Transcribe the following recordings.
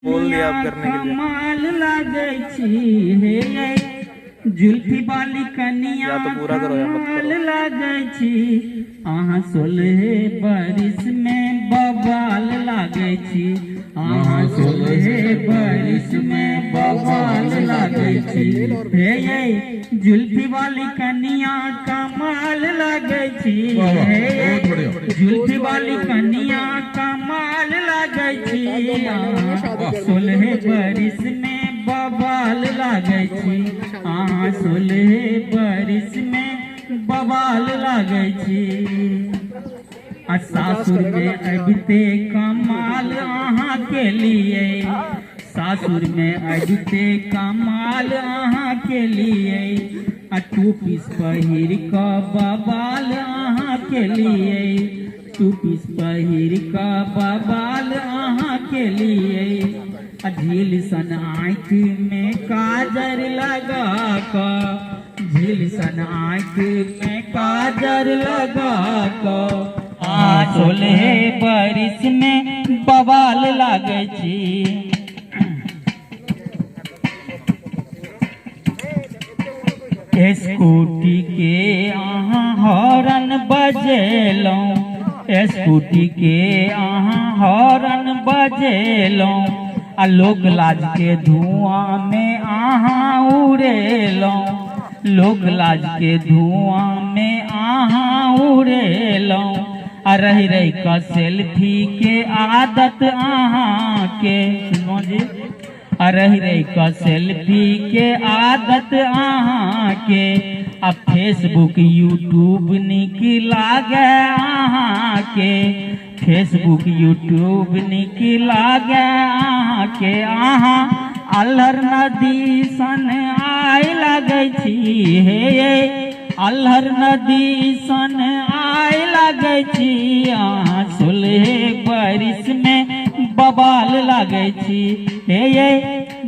बोल दिया आप करने के लिए। माल लागे छी हे जुल्फी वाली कनिया या तो पूरा करो या मत करो। माल लागे छी अहाँ 16 बरिस में बवाल लागे छी अहाँ 16 बरिस में बवाल लागे छी हे जुल्फी वाली कनिया कमाल लागे छी हे जुल्फी वाली कनिया कमाल लागे छी 16 बरिस में बवाल लागे छी अहाँ 16 बरिस में बवाल लागे छी सासुर में अबिते कमाल अहाँ के लिए सासुर में अबिते कमाल अहाँ के लिए टू पीस पहिर क बवाल अहाँ के लिए टू पीस पहिर क बवाल अहाँ के लिए झील सन आँख में काजर लगा क झील सन आँख में काजर लगा क 16 बरिस में बवाल लागे छी स्कूटी के अहाँ हॉर्न बजेलौं स्कूटी के अहाँ हॉर्न बजेलौं लोक लाज के धुआं में अहाँ उड़ेलौं लोक लाज के धुआं में अहाँ उड़ेलौं रही रही का सेल्फी के आदत अहाँ के सुनो जी रही रही का सेल्फी के आदत अहाँ के अब फेसबुक यूट्यूब निक लागे अहाँ के फेसबुक यूट्यूब निक लागे अहाँ के अहाँ अल्हर नदी सन आय लागे छी हे अल्हर नदी सन आय लागे छी अहाँ 16 बरिस में बवाल लागे छी हे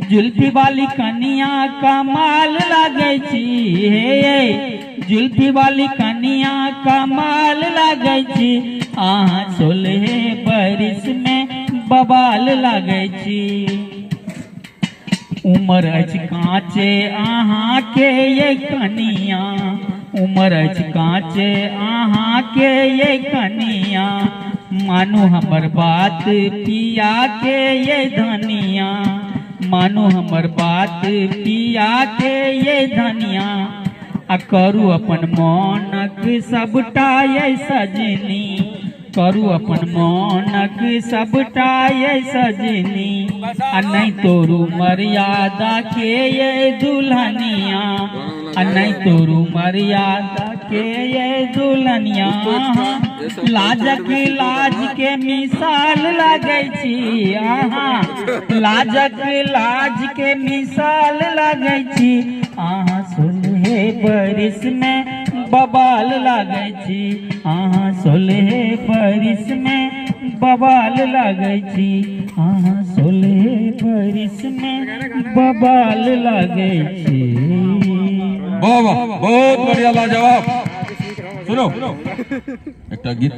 जुल्फी वाली कनिया कमाल लागे छी हे जुल्फी वाली कनिया कमाल लागे छी अहाँ 16 बरिस में बवाल लागे छी उमर अछि काँचे अहाँ के ये कनिया उमर अछि काँचे अहाँ के ये कनिया मानो हमर बात पिया के ये धनिया मानो हमर बात पिया के ये धनिया करू अपन मनक सबटा ये सजनी करू अपन मनक सबटा ये सजनी नहीं तोरू मर्यादा के ये दुल्हनिया नहीं तोरू मर्यादा के ये दुल्हनिया लाजक लाज के मिसाल लागे छी अहाँ लाजक लाज के मिसाल लागे छी अहाँ 16 बरिस में बवाल लागे छी अहाँ 16 बरिस में बवाल लागे छी अहाँ 16 बरिस में बवाल लागे छी। वाह वाह बहुत बढ़िया लाजवाब। सुनो एक गीत